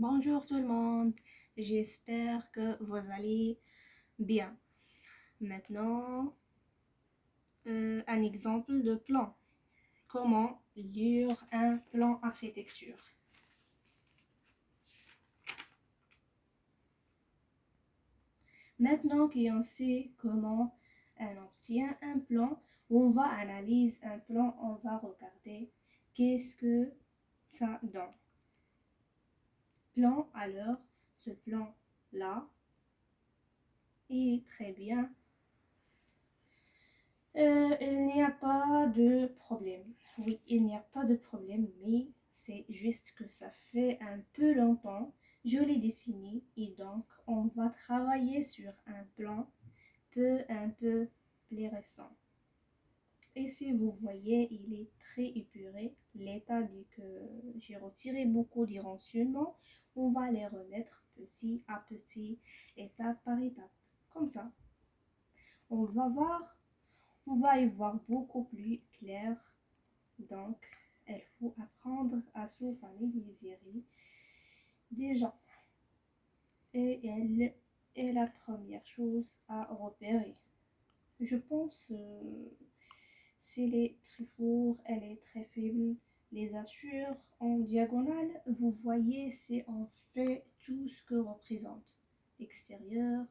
Bonjour tout le monde, j'espère que vous allez bien. Maintenant, un exemple de plan. Comment lire un plan architecture? Maintenant qu'on sait comment on obtient un plan, on va analyser un plan, on va regarder qu'est-ce que ça donne. Plan, alors, ce plan-là est très bien. Il n'y a pas de problème. Oui, il n'y a pas de problème, mais c'est juste que ça fait un peu longtemps. Je l'ai dessiné et donc on va travailler sur un plan un peu plus récent. Et si vous voyez, il est très épuré. L'état dit que j'ai retiré beaucoup des renseignements. On va les remettre petit à petit, étape par étape. Comme ça, on va voir. On va y voir beaucoup plus clair. Donc, il faut apprendre à se familiariser déjà. Et elle est la première chose à repérer. Je pense si les trifours, elle est très faible. Les assures en diagonale, vous voyez, c'est en fait tout ce que représente l'extérieur,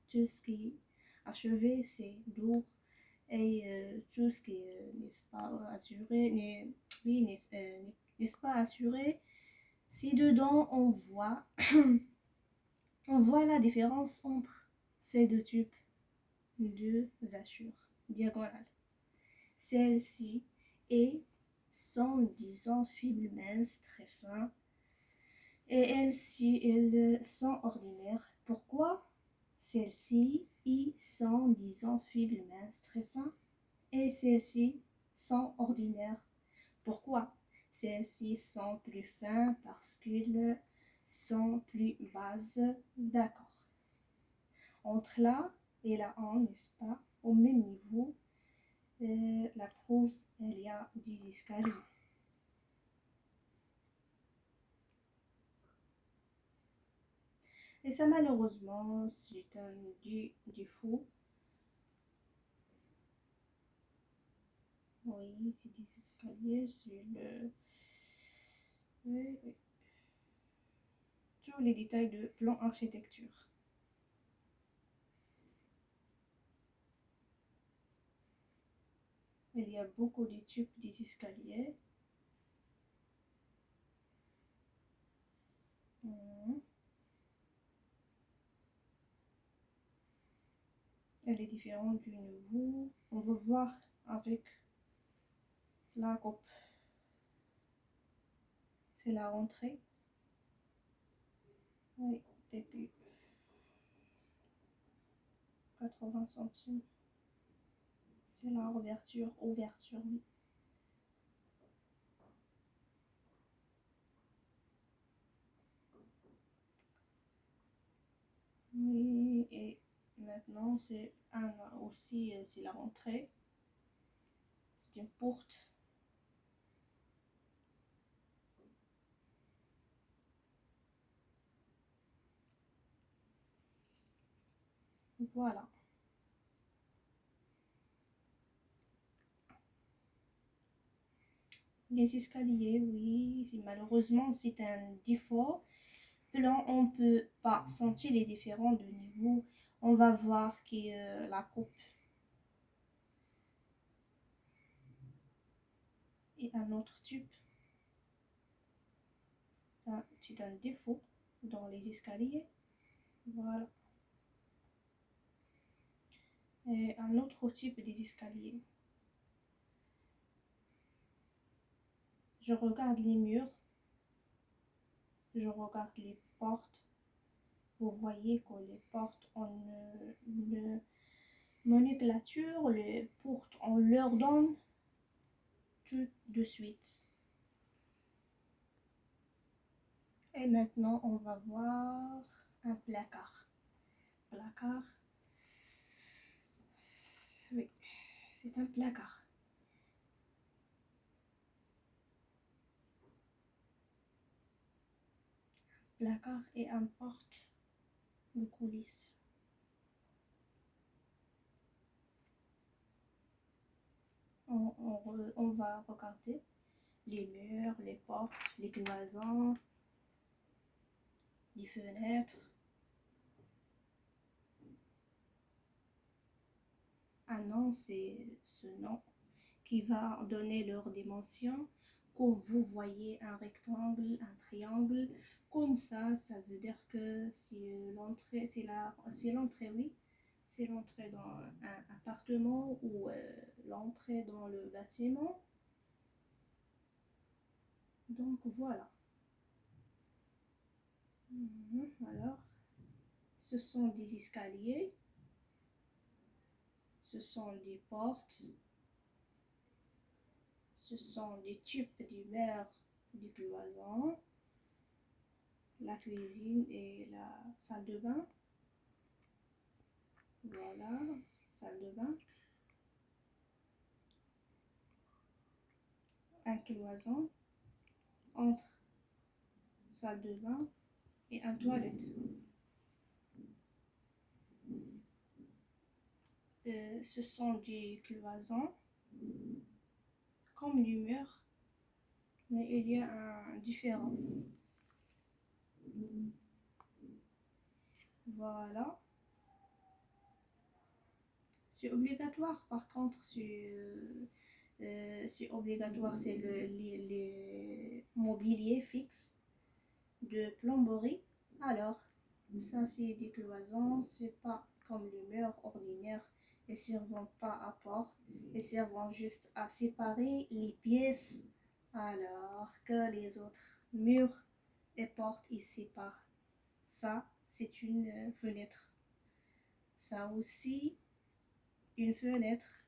tout ce qui est achevé, c'est lourd. Et tout ce qui n'est pas assuré, oui, n'est pas assuré, si dedans on voit la différence entre ces deux types de assures diagonales. Celle-ci est sans disons fibres minces très fins et elles-ci elles sont ordinaires. Pourquoi? Celle-ci est sans disons fibres minces très fins et celles-ci sont ordinaires. Pourquoi? Celles-ci sont plus fins parce qu'elles sont plus basses. D'accord. Entre là et la 1, n'est-ce pas? Au même niveau, la prouve, il y a 10 escaliers. Et ça, malheureusement, c'est un défaut. Oui, c'est 10 escaliers sur le... Oui, oui. Tous les détails de plan architecture. Il y a beaucoup de tubes des escaliers. Elle est différente du niveau. On va voir avec la coupe. C'est la rentrée. Oui, depuis 80 centimes. C'est la ouverture, oui. Oui, et maintenant c'est aussi c'est la rentrée. C'est une porte. Voilà. Les escaliers, oui, malheureusement c'est un défaut. Plan, on ne peut pas sentir les différents de niveau. On va voir que la coupe est un autre tube. C'est un défaut dans les escaliers. Voilà. Et un autre type des escaliers. Je regarde les murs. Je regarde les portes. Vous voyez que les portes ont une nomenclature. Les portes, on leur donne tout de suite. Et maintenant, on va voir un placard. Placard. Oui, c'est un placard. placard et un porte de coulisses. On va regarder les murs, les portes, les cloisons, les fenêtres. Un nom, c'est ce nom qui va donner leur dimension. Quand vous voyez un rectangle, un triangle, comme ça veut dire que c'est l'entrée, oui, c'est l'entrée dans un appartement ou l'entrée dans le bâtiment. Donc voilà. Alors, ce sont des escaliers, ce sont des portes, ce sont des tubes d'hiver, des cloisons, la cuisine et la salle de bain. Voilà, salle de bain. Un cloison entre salle de bain et un toilette. Ce sont des cloisons comme les murs, mais il y a un différent. Voilà. C'est obligatoire, par contre, c'est obligatoire, c'est les mobiliers fixes de plomberie. Alors, ça, c'est des cloisons, c'est pas comme les murs ordinaires. Ils ne servent pas à porte, ils servent juste à séparer les pièces, alors que les autres murs et portes, ils séparent. Ça, c'est une fenêtre. Ça aussi, une fenêtre.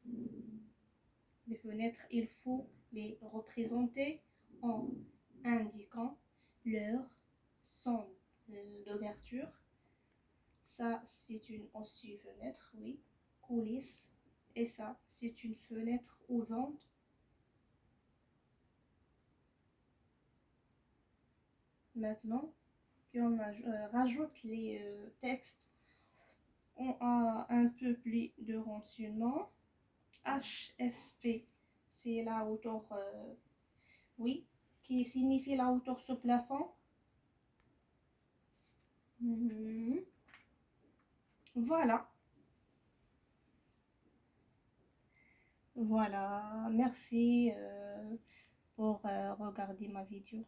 Les fenêtres, il faut les représenter en indiquant leur son d'ouverture. Ça, c'est une aussi fenêtre, oui, coulisse. Et ça, c'est une fenêtre ouverte. Maintenant qu'on rajoute les textes, on a un peu plus de renseignements. HSP, c'est la hauteur, oui, qui signifie la hauteur sous plafond. Voilà. Voilà, merci pour regarder ma vidéo.